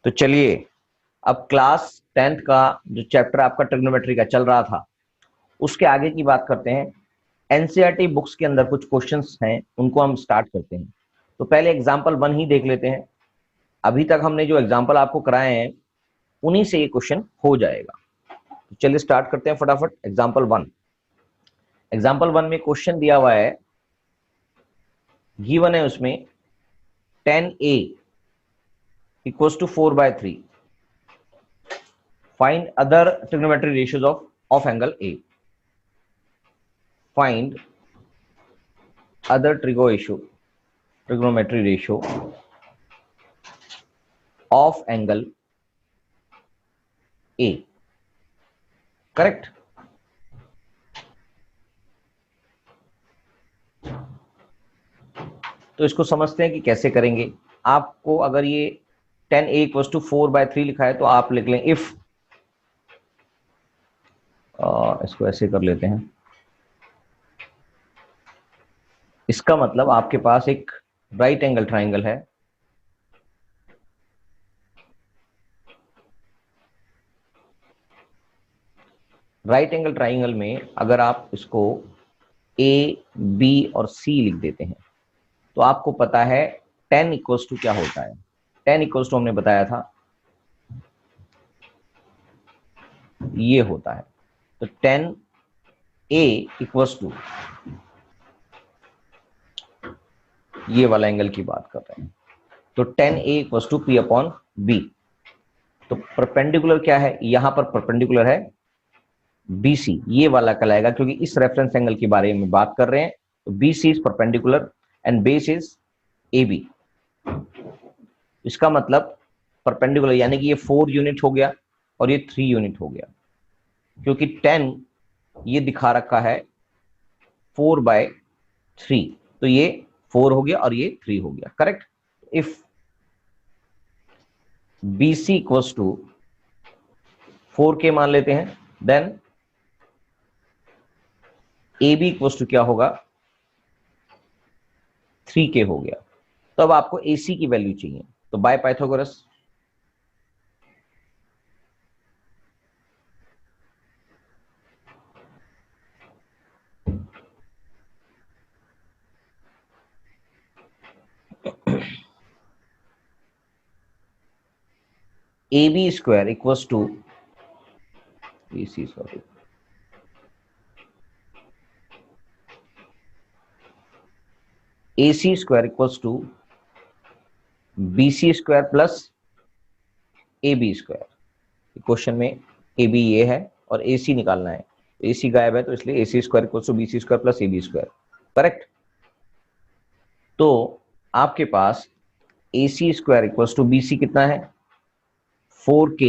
तो चलिए, अब क्लास 10th का जो चैप्टर आपका ट्रिग्नोमेट्री का चल रहा था उसके आगे की बात करते हैं। एनसीईआरटी बुक्स के अंदर कुछ क्वेश्चंस हैं, उनको हम स्टार्ट करते हैं। तो पहले एग्जाम्पल 1 ही देख लेते हैं। अभी तक हमने जो एग्जाम्पल आपको कराए हैं उन्हीं से ये क्वेश्चन हो जाएगा। तो चलिए स्टार्ट करते हैं फटाफट। एग्जाम्पल 1 में क्वेश्चन दिया हुआ है, गिवन है उसमें 10a equals to 4/3, find other trigonometry ratios of angle a। Find other trigonometry ratio of angle A। करेक्ट। तो इसको समझते हैं कि कैसे करेंगे। आपको अगर ये 10a इक्वल्स टू 4/3 लिखा है तो आप लिख लें इफ, इसको ऐसे कर लेते हैं। इसका मतलब आपके पास एक राइट एंगल ट्राइंगल है, राइट एंगल ट्राइंगल में अगर आप इसको ए बी और सी लिख देते हैं तो आपको पता है 10 इक्वल्स टू क्या होता है। 10 इक्वल्स टू हमने बताया था ये होता है। तो 10a इक्वल्स टू ये वाला एंगल की बात कर रहे हैं, तो 10a equals to p upon b। तो परपेंडिकुलर क्या है, यहां पर परपेंडिकुलर है BC, ये वाला कहलाएगा क्योंकि इस रेफरेंस एंगल के बारे में बात कर रहे हैं। तो BC is perpendicular and base is AB। इसका मतलब परपेंडिकुलर यानी कि ये 4 यूनिट हो गया और ये 3 यूनिट हो गया, क्योंकि 10 ये दिखा रखा है 4/3, तो ये 4 हो गया और ये 3 हो गया। Correct. If BC equals to 4K मान लेते हैं, देन AB इक्वल्स टू क्या होगा, 3K हो गया। तो अब आपको AC की वैल्यू चाहिए, तो by Pythagoras AB square equals to AC, sorry, AC square equals to BC square plus AB square. Question में AB ये है और AC निकालना है, तो AC गायब है तो इसलिए AC square equals to BC square plus AB square. Correct. तो आपके पास AC square equals to BC कितना है, 4K,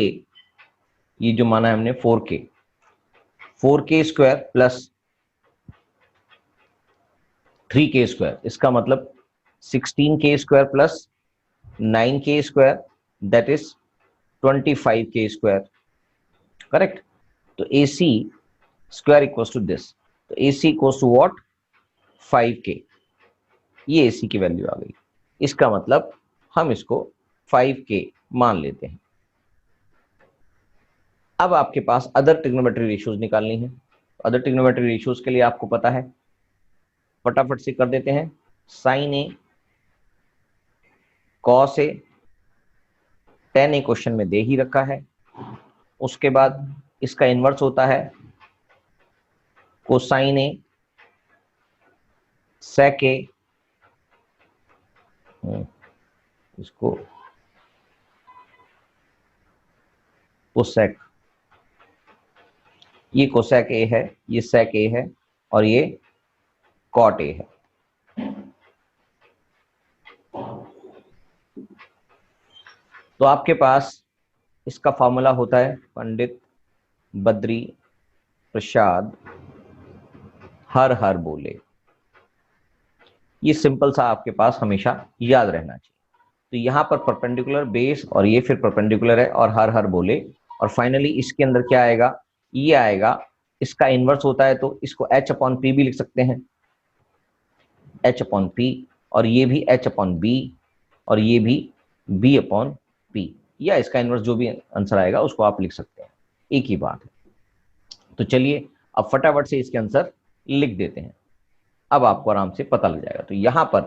ये जो माना है हमने 4K square plus 3K square, इसका मतलब 16K square plus 9K square, that is 25K square. Correct. तो AC square equals to this, तो AC equals to what, 5K। ये AC की वैल्यू आ गई। इसका मतलब हम इसको 5K मान लेते हैं। अब आपके पास अदर ट्रिग्नोमेट्री रेशियोज निकालनी है। अदर ट्रिग्नोमेट्री रेशियोज के लिए आपको पता है, फटाफट से कर देते हैं। Sign A cos A, tan A question में दे ही रखा है। उसके बाद इसका इनवर्स होता है कोसाइन ए सेक ए, इसको कोसेक, ये कोसेक ए है, ये सेक ए है और ये कॉट ए है। तो आपके पास इसका फॉर्मूला होता है पंडित बद्री प्रसाद हर हर बोले। ये सिंपल सा आपके पास हमेशा याद रहना चाहिए। तो यहां पर परपेंडिकुलर बेस और ये फिर परपेंडिकुलर है और हर हर बोले, और फाइनली इसके अंदर क्या आएगा, ये आएगा। इसका इनवर्स होता है तो इसको h अपॉन पी भी लिख सकते हैं, h अपॉन पी, और ये भी h अपॉन बी और ये भी b अपॉन पी। या इसका इनवर्स जो भी आंसर आएगा उसको आप लिख सकते हैं, एक ही बात है। तो चलिए अब फटाफट से इसके आंसर लिख देते हैं, अब आपको आराम से पता लग जाएगा। तो यहां पर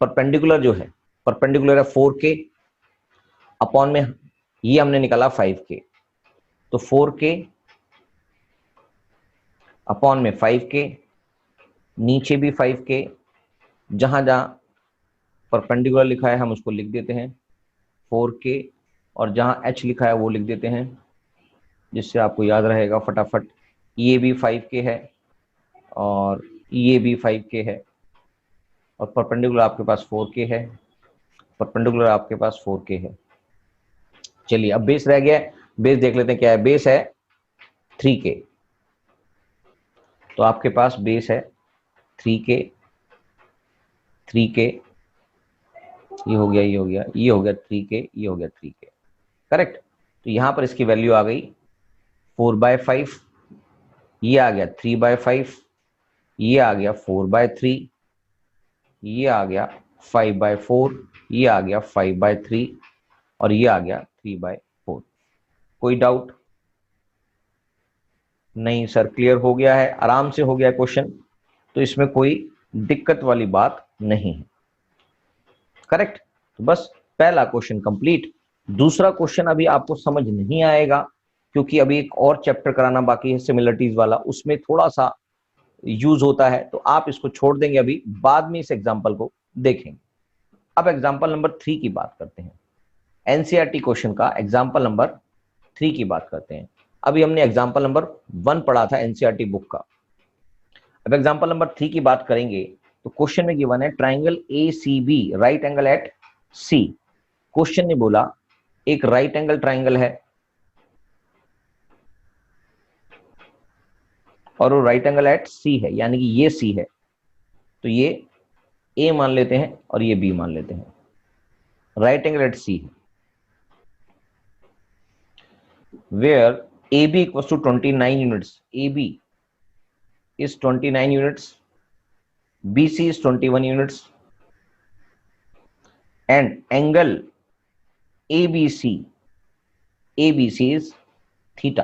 परपेंडिकुलर जो है, परपेंडिकुलर है 4k अपॉन में ये हमने निकाला 5k, तो 4k अपॉन में 5k, नीचे भी 5k, जहां जहां परपेंडिकुलर लिखा है हम उसको लिख देते हैं 4k, और जहां h लिखा है वो लिख देते हैं, जिससे आपको याद रहेगा फटाफट। ये भी 5k है और ये भी 5k है, और परपेंडिकुलर आपके पास 4k है, परपेंडिकुलर आपके पास 4k है। चलिए अब बेस रह गया है, बेस देख लेते हैं क्या है। बेस है 3k, तो आपके पास बेस है 3k, 3k, ये हो गया, ये हो गया, ये हो गया 3k, ये हो गया 3k, करेक्ट। तो यहां पर इसकी वैल्यू आ गई 4/5, ये आ गया 3/5, ये आ गया 4/3, ये आ गया 5/4, ये आ गया 5/3, और ये आ गया 3/4। कोई डाउट नहीं सर, क्लियर हो गया है, आराम से हो गया क्वेश्चन, तो इसमें कोई दिक्कत वाली बात नहीं है, करेक्ट। तो बस पहला क्वेश्चन कंप्लीट। दूसरा क्वेश्चन अभी आपको समझ नहीं आएगा, क्योंकि अभी एक और चैप्टर कराना बाकी है सिमिलरिटीज वाला, उसमें थोड़ा सा यूज होता है, तो आप इसको छोड़ देंगे, अभी बाद में इस एग्जाम्पल को देखेंगे। अब एग्जाम्पल नंबर 3 की बात करते हैं, एनसीईआरटी क्वेश्चन का एग्जाम्पल नंबर 3 की बात करते हैं। अभी हमने एग्जाम्पल नंबर 1 पढ़ा था एनसीईआरटी बुक का, अब एग्जाम्पल नंबर 3 की बात करेंगे। तो क्वेश्चन में गिवन है triangle A C B right angle at C. Question ने बोला एक राइट एंगल ट्राइंगल है और वो राइट एंगल एट सी है, यानी कि ये सी है, तो ये ए मान लेते हैं और ये बी मान लेते हैं, राइट एंगल एट सी है, where AB equals to 29 units, AB is 29 units, BC is 21 units, and angle ABC, ABC is theta.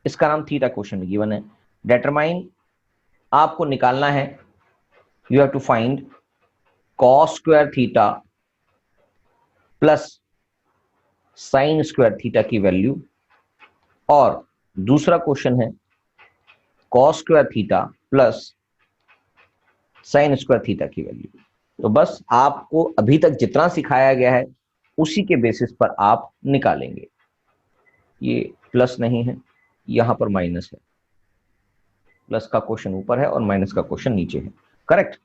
इसका नाम थीटा क्वेश्चन में गिवन है। डेटरमाइन, आपको निकालना है, you have to find cos square theta plus sine square theta की value, और दूसरा क्वेश्चन है cos square theta plus sine square theta की वैल्यू। तो बस आपको अभी तक जितना सिखाया गया है उसी के बेसिस पर आप निकालेंगे। ये प्लस नहीं है, यहां पर माइनस है, प्लस का क्वेश्चन ऊपर है और माइनस का क्वेश्चन नीचे है, करेक्ट।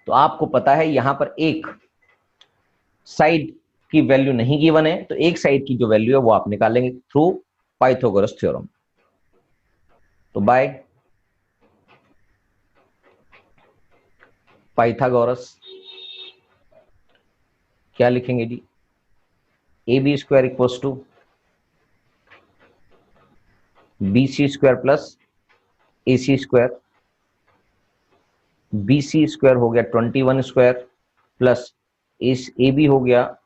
तो आपको पता है यहां पर एक साइड की वैल्यू नहीं गिवन है, तो एक साइड की जो वैल्यू है वो आप निकालेंगे थ्रू पाइथागोरस थ्योरम। तो बाय पाइथागोरस क्या लिखेंगे जी, A B square equals to B C square plus A C square, B C square हो गया 21 स्क्वायर प्लस ए बी हो गया,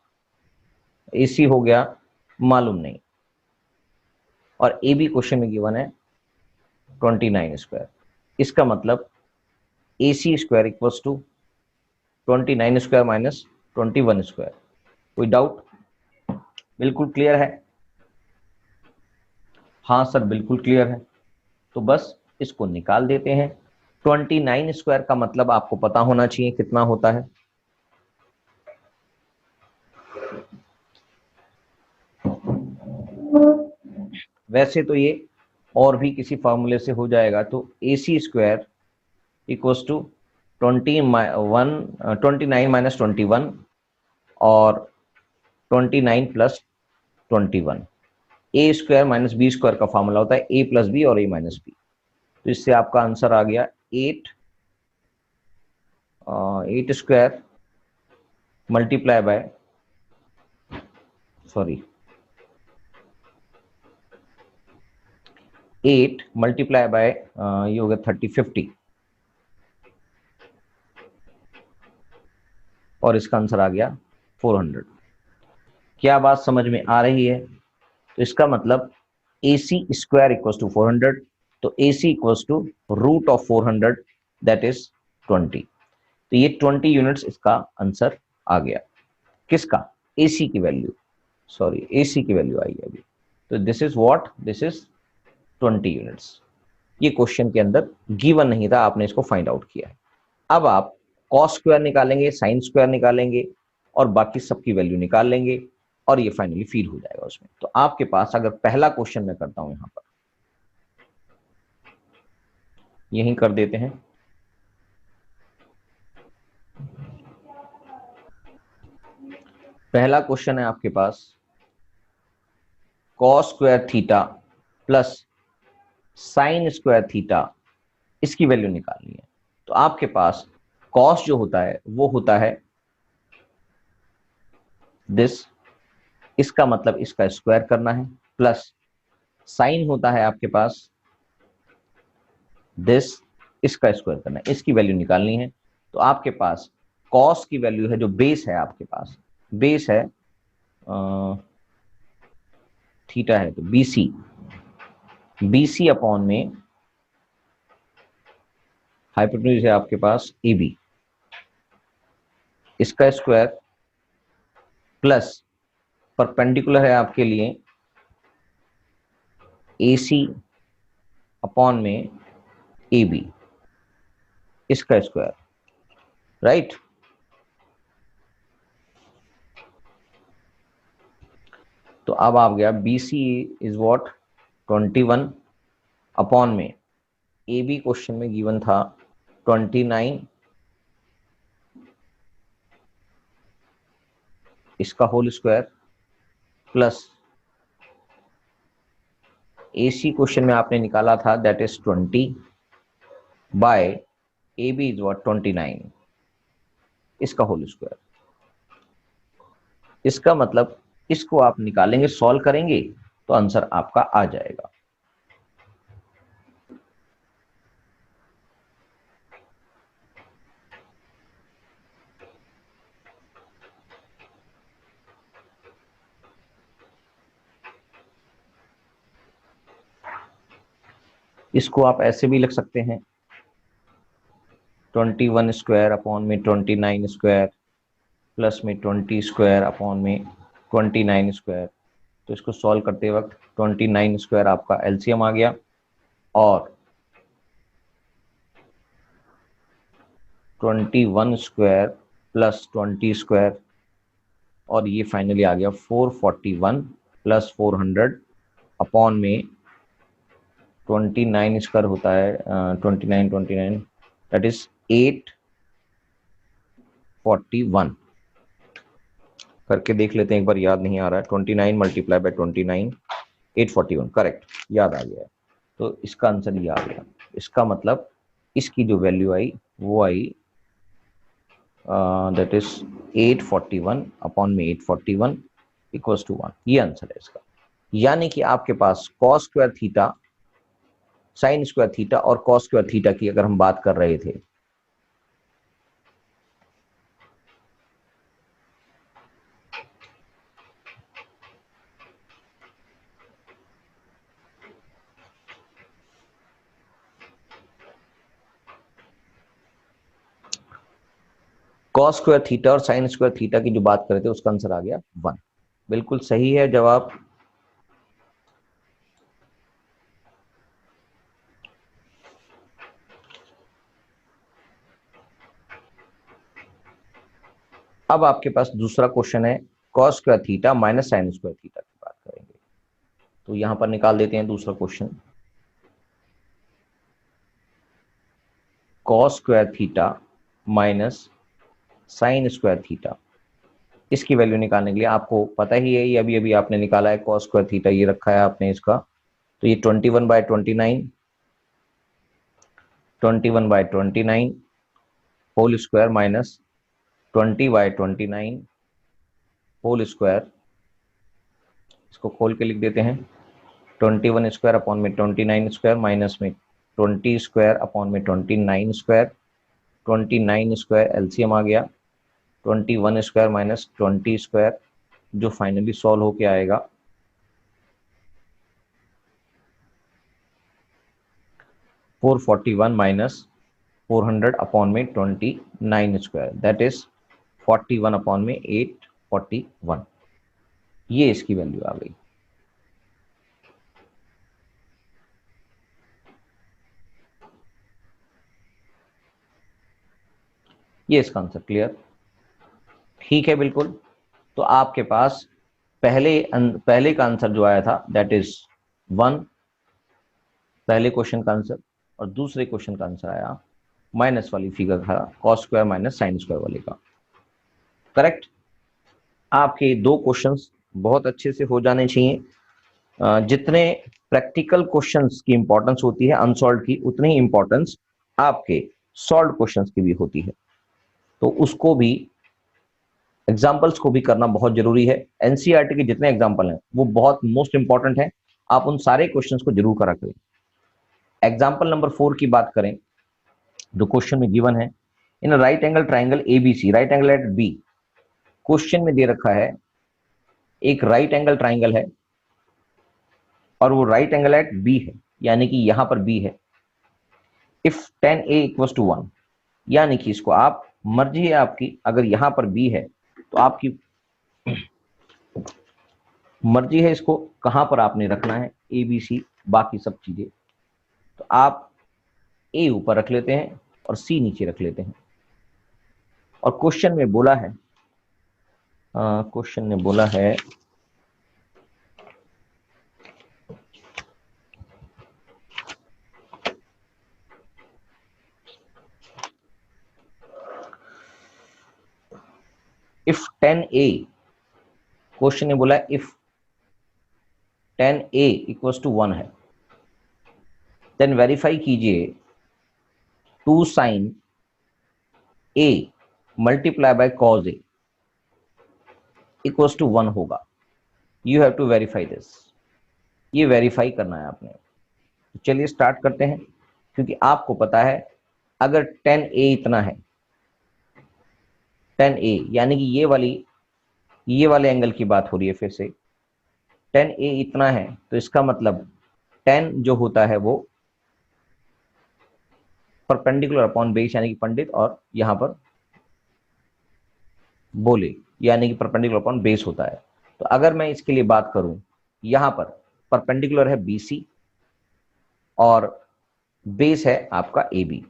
ए सी हो गया मालूम नहीं, और ए बी क्वेश्चन में गिवन है 29 स्क्वायर। इसका मतलब A C square equals to 29 square minus 21 square. कोई डाउट? बिल्कुल क्लियर है? हाँ सर बिल्कुल क्लियर है। तो बस इसको निकाल देते हैं। 29 स्क्वायर का मतलब आपको पता होना चाहिए कितना होता है। वैसे तो ये और भी किसी फॉर्मूले से हो जाएगा, तो A C square equals to 29 minus 21 और 29 प्लस 21। ए स्क्वायर माइनस बी स्क्वायर का फॉर्मूला होता है ए प्लस बी और ए माइनस बी। तो इससे आपका आंसर आ गया 8 square multiply by 8 multiply by ये हो गया 50, और इसका आंसर आ गया 400। क्या बात समझ में आ रही है? तो इसका मतलब AC स्क्वायर इक्वल टू 400, तो AC equal to root of 400 that is 20। तो ये 20 यूनिट्स इसका आंसर आ गया। किसका? AC की वैल्यू, सॉरी AC की वैल्यू आई है अभी। तो this is what, this is 20 units. ये क्वेश्चन के अंदर गिवन नहीं था, आपने इसको फाइंड आउट किया है। अब आप कॉस स्क्वायर निकालेंगे, साइन स्क्वायर निकालेंगे और बाकी सबकी वैल्यू निकाल लेंगे और ये फाइनली फील हो जाएगा उसमें। तो आपके पास अगर पहला क्वेश्चन मैं करता हूं, यहां पर यही कर देते हैं। पहला क्वेश्चन है आपके पास cos square theta plus sine square theta, इसकी वैल्यू निकालनी है। तो आपके पास कॉस जो होता है वो होता है दिस, इसका मतलब इसका स्क्वायर करना है, प्लस साइन होता है आपके पास दिस, इसका स्क्वायर करना है, इसकी वैल्यू निकालनी है। तो आपके पास कॉस की वैल्यू है, जो बेस है आपके पास, बेस है थीटा है, तो BC अपॉन में हाइपोटेन्यूज है आपके पास AB, इसका स्क्वायर प्लस परपेंडिकुलर है आपके लिए AC अपॉन में AB, इसका स्क्वायर, राइट। तो अब आप गया BC इज व्हाट 21 अपॉन में AB क्वेश्चन में गिवन था 29, इसका whole square plus AC question में आपने निकाला था that is 20 by AB is what 29, इसका होल स्क्वायर। इसका मतलब इसको आप निकालेंगे, सॉल्व करेंगे तो आंसर आपका आ जाएगा। इसको आप ऐसे भी लिख सकते हैं 21 स्क्वायर अपॉन में 29 स्क्वायर प्लस में 20 स्क्वायर अपॉन में 29 स्क्वायर। तो इसको सॉल्व करते वक्त 29 स्क्वायर आपका एलसीएम आ गया और 21 स्क्वायर प्लस 20 स्क्वायर, और ये फाइनली आ गया 441 प्लस 400 अपॉन में 29 स्क्वायर होता है 29 दैट इज 841। करके देख लेते हैं एक बार, याद नहीं आ रहा है। 29 मल्टीप्लाई बाय 29 841, करेक्ट, याद आ गया है। तो इसका आंसर ये आ गया। इसका मतलब इसकी जो वैल्यू आई वो आई दैट इज 841 अपॉन में 841 इक्वल्स टू 1, ये आंसर है इसका। यानी कि आपके पास cos square theta, sine square theta और कॉस स्क्वायर थीटा की अगर हम बात कर रहे थे, कॉस स्क्वायर थीटा और साइन स्क्वायर थीटा की जो बात कर रहे थे उसका आंसर आ गया 1। बिल्कुल सही है जवाब। अब आपके पास दूसरा क्वेश्चन है cos square theta minus sign square theta की बात करेंगे। तो यहां पर निकाल देते हैं दूसरा question. Cos square theta minus sign square theta, इसकी वैल्यू निकालने के लिए आपको पता ही है, ये अभी अभी आपने निकाला है कॉस स्क्वायर थीटा, ये रखा है आपने इसका। तो ये 21 by 29 whole square minus 20 by 29 whole square, इसको खोल के लिख देते हैं 21 स्क्वायर अपॉन में 29 स्क्वायर माइनस में 20 स्क्वायर अपॉन में 29 स्क्वायर। 29 स्क्वायर एलसीएम आ गया 21 स्क्वायर माइनस 20 स्क्वायर, जो फाइनली सॉल्व होके आएगा 441 माइनस 400 अपॉन में 29 स्क्वायर, दैट इज 41 अपॉन में 841। ये इसकी वैल्यू आ गई। ये इसका आंसर क्लियर, ठीक है बिल्कुल। तो आपके पास पहले का आंसर जो आया था दैट इज 1, पहले क्वेश्चन का आंसर, और दूसरे क्वेश्चन का आंसर आया माइनस वाली फिगर था, cos square minus sine square वाले का। करेक्ट। आपके दो क्वेश्चंस बहुत अच्छे से हो जाने चाहिए। जितने प्रैक्टिकल क्वेश्चंस की इंपॉर्टेंस होती है अनसॉल्व की, उतनी ही इंपॉर्टेंस आपके सॉल्व क्वेश्चंस की भी होती है। तो उसको भी, एग्जाम्पल्स को भी करना बहुत जरूरी है। एनसीईआरटी के जितने एग्जाम्पल हैं वो बहुत मोस्ट इंपॉर्टेंट है, आप उन सारे क्वेश्चंस को जरूर करा करें। एग्जाम्पल नंबर 4 की बात करें, जो क्वेश्चन में गिवन है, in right angle triangle ABC, right angle at B, question में दे रखा है एक राइट एंगल ट्राइंगल है और वो राइट एंगल एट बी है, यानी कि यहां पर बी है। If tan a equals to 1, यानी कि इसको आप, मर्जी है आपकी, अगर यहां पर बी है तो आपकी मर्जी है इसको कहां पर आपने रखना है, ए बी सी बाकी सब चीजें। तो आप ए ऊपर रख लेते हैं और सी नीचे रख लेते हैं। और क्वेश्चन में बोला है, क्वेश्चन ने बोला है इफ tan a, क्वेश्चन ने बोला if tan a equals to 1 है, देन वेरीफाई कीजिए 2 sin a multiply by cos a equals to 1 होगा। You have to verify this, ये वेरीफाई करना है आपने। तो चलिए स्टार्ट करते हैं, क्योंकि आपको पता है अगर tan a इतना है, tan a यानी कि ये वाले एंगल की बात हो रही है, फिर से tan a इतना है, तो इसका मतलब tan जो होता है वो परपेंडिकुलर अपॉन बेस, यानी कि पंडित, और यहां पर बोले, यानी कि परपेंडिकुलर अपॉन बेस होता है। तो अगर मैं इसके लिए बात करूं, यहां पर परपेंडिकुलर है बीसी और बेस है आपका ए बी।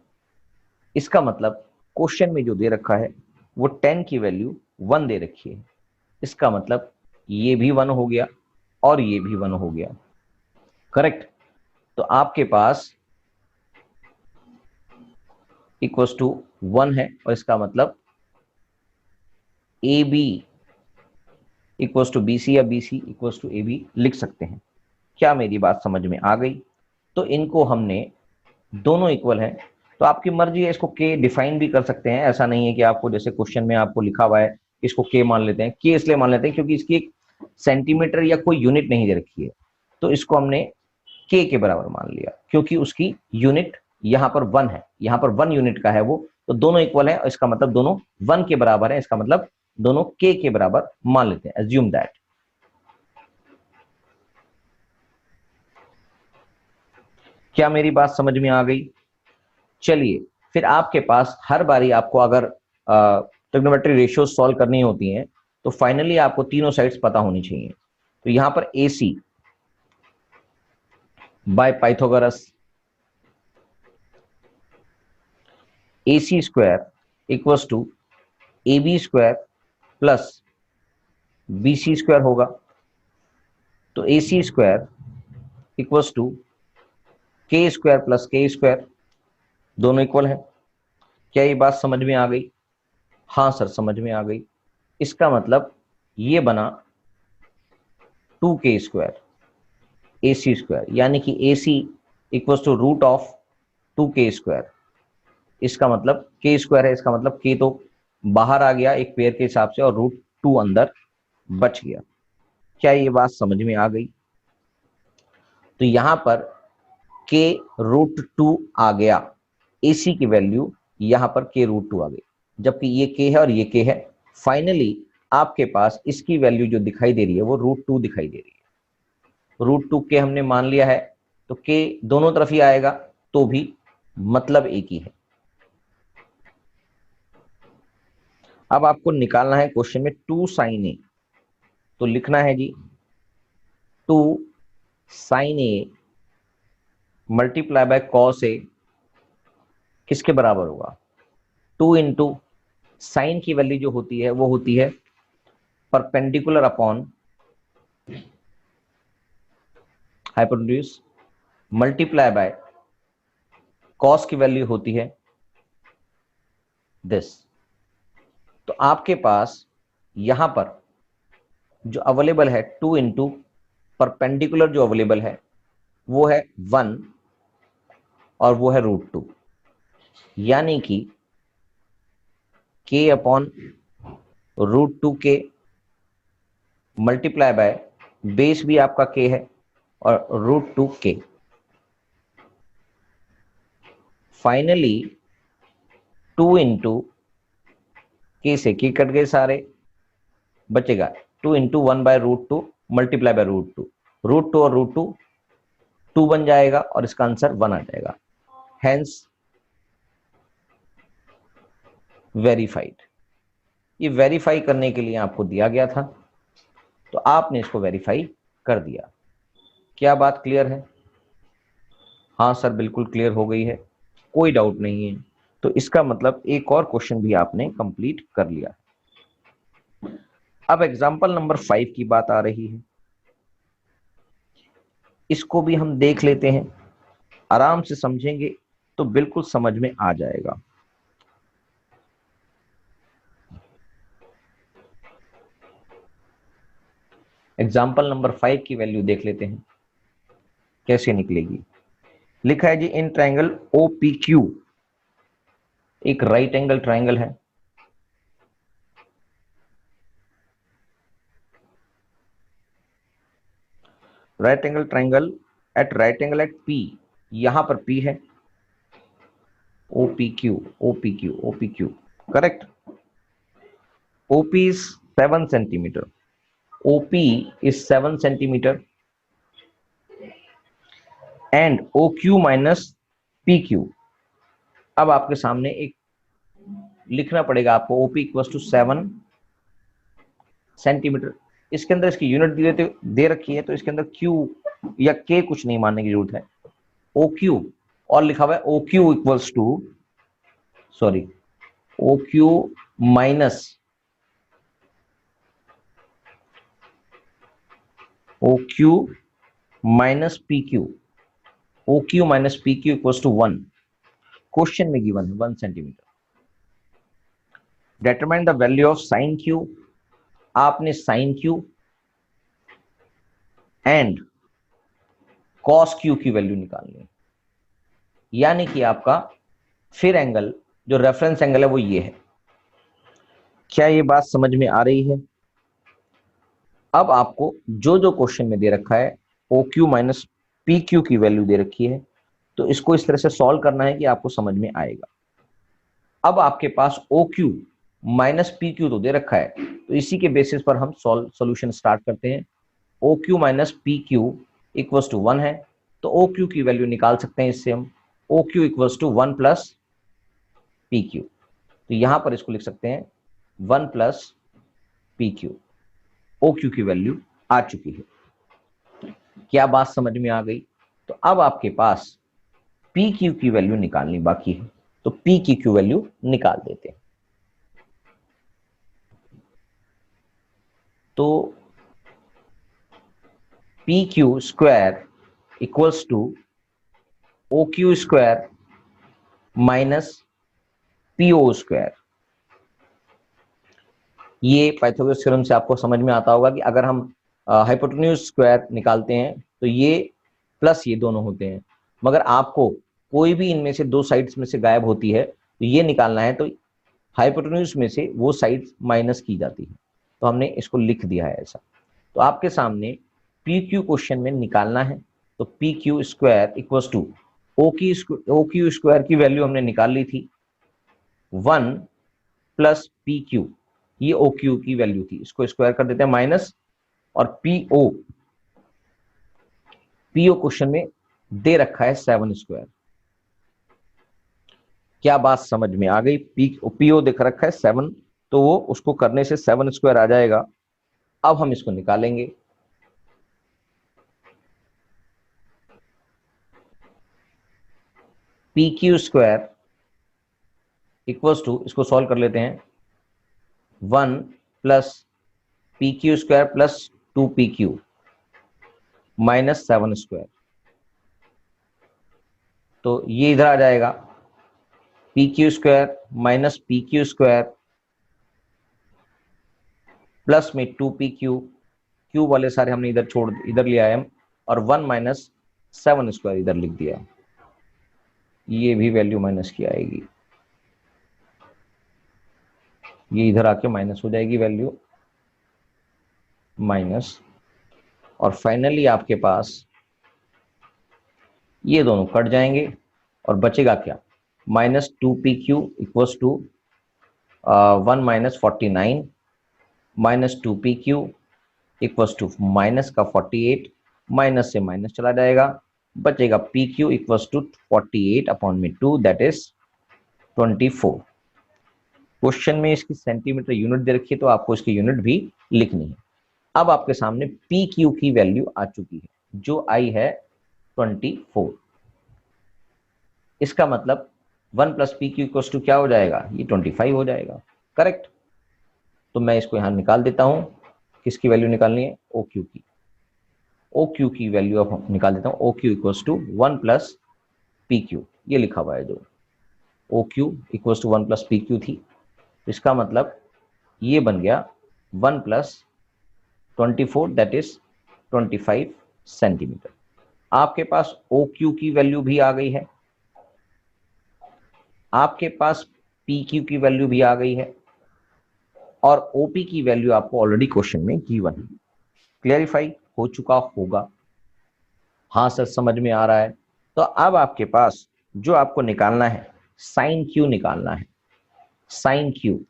इसका मतलब क्वेश्चन में जो दे रखा है वो 10 की वैल्यू 1 दे रखी है। इसका मतलब ये भी 1 हो गया और ये भी 1 हो गया। करेक्ट। तो आपके पास इक्वल्स टू 1 है, और इसका मतलब A B equals to B C या B C equals to A B लिख सकते हैं। क्या मेरी बात समझ में आ गई? तो इनको हमने, दोनों इक्वल हैं, तो आपकी मर्जी है, इसको के डिफाइन भी कर सकते हैं। ऐसा नहीं है कि आपको, जैसे क्वेश्चन में आपको लिखा हुआ है इसको के मान लेते हैं, के इसलिए मान लेते हैं क्योंकि इसकी एक सेंटीमीटर या कोई यूनिट नहीं दे रखी है, तो इसको हमने के बराबर मान लिया, क्योंकि उसकी यूनिट यहाँ पर 1 है, यहाँ पर 1 यूनिट का है वो, तो दोनों इक्वल है, इसका मतलब दोनों 1 के बराबर है, इसका मतलब दोनों के बराबर मान लेते हैं, एज्यूम दैट। क्या मेरी बात समझ में आ गई? चलिए, फिर आपके पास हर बारी आपको अगर ट्रिग्नोमेट्री रेशियो सॉल्व करनी होती हैं, तो फाइनली आपको तीनों साइड्स पता होनी चाहिए। तो यहां पर A C by Pythagoras, A C square equals to A B square plus B C square होगा। तो A C square equals to k square plus k square, दोनों इक्वल है। क्या ये बात समझ में आ गई? हाँ सर, समझ में आ गई। इसका मतलब ये बना 2k स्क्वायर ए सी स्क्वायर, यानी कि A C equals to root of 2k square. इसका मतलब के स्क्वायर है, इसका मतलब के तो बाहर आ गया एक पेयर के हिसाब से, और रूट 2 अंदर बच गया। क्या ये बात समझ में आ गई? तो यहां पर के रूट 2 आ गया, एसी की वैल्यू यहां पर के रूट 2 आ गई, जबकि ये के है और ये के है। फाइनली आपके पास इसकी वैल्यू जो दिखाई दे रही है वो √2 दिखाई दे रही है। √2 के हमने मान लिया है, तो के दोनों तरफ ही आएगा तो भी मतलब एक ही है। अब आपको निकालना है क्वेश्चन में 2 sin a, तो लिखना है जी 2 sin a multiply by cos a किसके बराबर होगा? 2 इंटू साइन की वैल्यू जो होती है वो होती है perpendicular upon hypotenuse, multiply by cos की वैल्यू होती है दिस। तो आपके पास यहां पर जो अवेलेबल है 2 इंटू परपेंडिकुलर जो अवेलेबल है वो है 1 और वो है √2, यानी कि k अपॉन √2 के मल्टीप्लाई बाय बेस भी आपका k है और √2 के। फाइनली 2 इंटू के से के कट गए सारे, बचेगा 2 इंटू 1 बाय √2 मल्टीप्लाई बाय √2, √2 और √2 2 बन जाएगा और इसका आंसर 1 आ जाएगा। Hence verified. ये वेरीफाई करने के लिए आपको दिया गया था, तो आपने इसको वेरीफाई कर दिया। क्या बात क्लियर है? हाँ सर बिल्कुल क्लियर हो गई है, कोई डाउट नहीं है। तो इसका मतलब एक और क्वेश्चन भी आपने कंप्लीट कर लिया। अब एग्जांपल नंबर 5 की बात आ रही है, इसको भी हम देख लेते हैं, आराम से समझेंगे तो बिल्कुल समझ में आ जाएगा। एग्जाम्पल नंबर 5 की वैल्यू देख लेते हैं कैसे निकलेगी। लिखा है जी इन ट्रायंगल OPQ, एक राइट एंगल ट्रायंगल है, right angle triangle at right angle at P, यहां पर P है, OPQ OPQ OPQ correct. OP is 7 centimeter, OP is 7 centimeter and OQ minus PQ। अब आपके सामने एक लिखना पड़ेगा आपको, OP इक्वल्स टू 7 सेंटीमीटर। इसके अंदर इसकी यूनिट दे रखी है, तो इसके अंदर Q या K कुछ नहीं मानने की जरूरत है, OQ और लिखा हुआ है OQ equals to sorry OQ minus OQ minus PQ, OQ minus PQ equals to 1। Question में गिवन है 1 centimetre. Determine the value of sine Q, आपने sine Q and cos Q की वैल्यू निकालनी है, यानी कि आपका फिर एंगल जो रेफरेंस एंगल है वो ये है। क्या ये बात समझ में आ रही है? अब आपको जो जो क्वेश्चन में दे रखा है OQ माइनस PQ की वैल्यू दे रखी है, तो इसको इस तरह से सॉल्व करना है कि आपको समझ में आएगा। अब आपके पास OQ माइनस PQ तो दे रखा है, तो इसी के बेसिस पर हम सॉल्यूशन स्टार्ट करते हैं। OQ minus PQ equals to 1 है, तो OQ की वैल्यू निकाल सकते हैं इससे हम, OQ equals to 1 plus PQ। तो यहां पर इसको लिख सकते हैं 1 प्लस PQ। OQ की वैल्यू आ चुकी है। क्या बात समझ में आ गई? तो अब आपके पास PQ की वैल्यू निकालनी बाकी है, तो PQ की वैल्यू निकाल देते हैं। तो PQ square equals to OQ square minus PO square. ये पाइथागोरस थ्योरम से आपको समझ में आता होगा कि अगर हम हाइपोटेन्यूज स्क्वायर निकालते हैं तो ये प्लस ये दोनों होते हैं, मगर आपको कोई भी इनमें से दो साइड्स में से गायब होती है तो ये निकालना है, तो हाइपोटेन्यूज में से वो साइड माइनस की जाती है, तो हमने इसको लिख दिया है ऐसा। तो आपके सामने PQ क्वेश्चन में निकालना है, तो PQ square equals to OQ square की वैल्यू हमने निकाल ली थी 1 प्लस PQ, ये ओ क्यू की वैल्यू थी, इसको स्क्वायर कर देते हैं माइनस, और पीओ क्वेश्चन में दे रखा है 7 स्क्वायर। क्या बात समझ में आ गई? पीओ दिख रखा है 7, तो वो उसको करने से 7 स्क्वायर आ जाएगा। अब हम इसको निकालेंगे। P Q square equals to, इसको सॉल्व कर लेते हैं, 1 plus P Q square plus 2pq minus 7 square. तो ये इधर आ जाएगा, P Q square minus P Q square plus में 2pq, क्यू वाले सारे हमने इधर ले आए हम, और 1 माइनस 7 स्क्वायर इधर लिख दिया। ये भी वैल्यू माइनस की आएगी, ये इधर आके माइनस हो जाएगी वैल्यू, माइनस, और फाइनली आपके पास ये दोनों कट जाएंगे और बचेगा क्या, minus 2pq equals to 1 minus 49 minus 2pq equals to minus का 48, माइनस से माइनस चला जाएगा, बचेगा pq इक्वल्स टू 48 अपॉन में 2, दैट इज 24। क्वेश्चन में इसकी सेंटीमीटर यूनिट दे रखी है, तो आपको इसकी यूनिट भी लिखनी है। अब आपके सामने pq की वैल्यू आ चुकी है, जो आई है 24। इसका मतलब 1 plus P Q equals to क्या हो जाएगा, ये 25 हो जाएगा, करेक्ट। तो मैं इसको यहां निकाल देता हूं। किसकी वैल्यू निकालनी है, ओ क्यू की। ओ क्यू की वैल्यू अब निकाल देता हूं, O Q equals to 1 plus P Q, ये लिखा हुआ है जो O Q equals to 1 plus P Q थी। इसका मतलब ये बन गया 1 प्लस 24, दैट इज 25 सेंटीमीटर। आपके पास ओ क्यू की वैल्यू भी आ गई है, आपके पास पी क्यू की वैल्यू भी आ गई है, और ओपी की वैल्यू आपको ऑलरेडी क्वेश्चन में गिवन है। क्लियरिफाई हो चुका होगा? हाँ सर, समझ में आ रहा है। तो अब आपके पास जो आपको निकालना है, साइन क्यू निकालना है, साइन क्यू,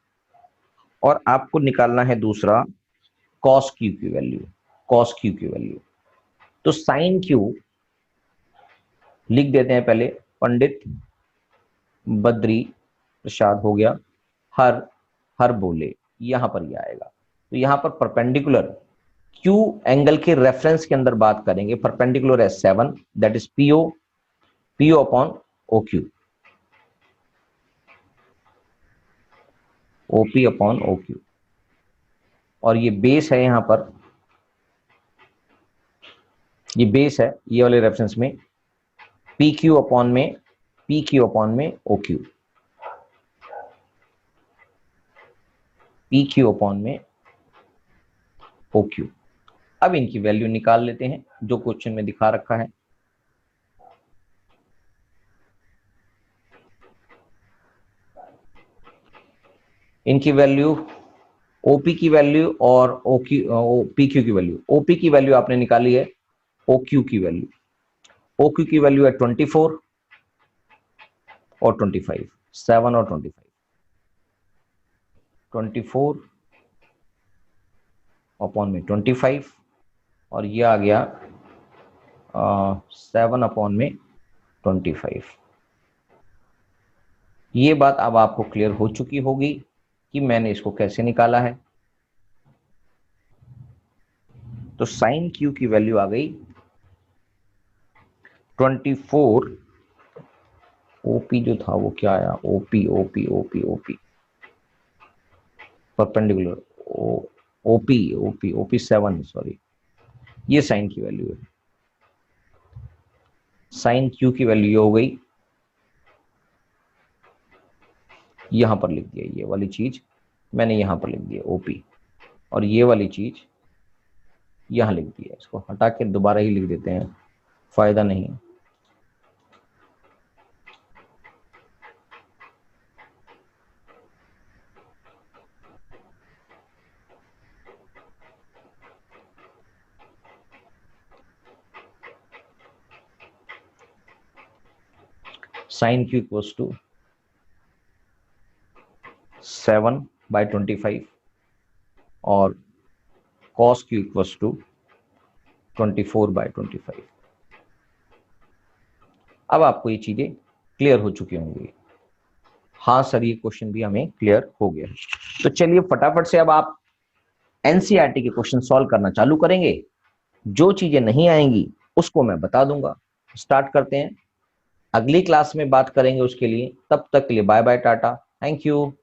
और आपको निकालना है दूसरा कॉस क्यू की वैल्यू, कॉस क्यू की वैल्यू। तो साइन क्यू लिख देते हैं पहले, पंडित बद्री प्रसाद हो गया, हर हर बोले, यहां पर ये आएगा। तो यहां पर परपेंडिकुलर क्यू एंगल के रेफरेंस के अंदर बात करेंगे, परपेंडिकुलर है 7, that is PO upon O Q, OP upon O Q, और ये बेस है, यहां पर ये बेस है ये वाले रेफरेंस में, पी क्यू अपॉन में O Q, P Q upon में ओ क्यू। अब इनकी वैल्यू निकाल लेते हैं जो क्वेश्चन में दिखा रखा है। इनकी वैल्यू, ओपी की वैल्यू और पी क्यू की वैल्यू, ओपी की वैल्यू आपने निकाली है, ओ क्यू की वैल्यू, ओ क्यू की वैल्यू है 24 और 25, 7 और 25, 24 अपॉन में 25, और ये आ गया 7 अपॉन में 25। ये बात अब आपको क्लियर हो चुकी होगी कि मैंने इसको कैसे निकाला है। तो साइन क्यू की वैल्यू आ गई 24, ओपी जो था वो क्या आया, OP OP OP OP perpendicular, OP OP OP 7, sorry, ये साइन की वैल्यू है। साइन क्यू की वैल्यू हो गई, यहां पर लिख दिया, ये वाली चीज मैंने यहां पर लिख दिया ओपी, और ये वाली चीज यहां लिख दिया। इसको हटा के दोबारा ही लिख देते हैं, फायदा नहीं। साइन क्यू इक्वल्स टू 7/25 और cos q इक्वल्स टू 24/25। अब आपको ये चीजें क्लियर हो चुकी होंगी। हाँ सर, ये क्वेश्चन भी हमें क्लियर हो गया। तो चलिए फटाफट से अब आप एनसीईआरटी के क्वेश्चन सॉल्व करना चालू करेंगे। जो चीजें नहीं आएंगी उसको मैं बता दूंगा। स्टार्ट करते हैं, अगली क्लास में बात करेंगे उसके लिए। तब तक के लिए bye bye, tata, thank you.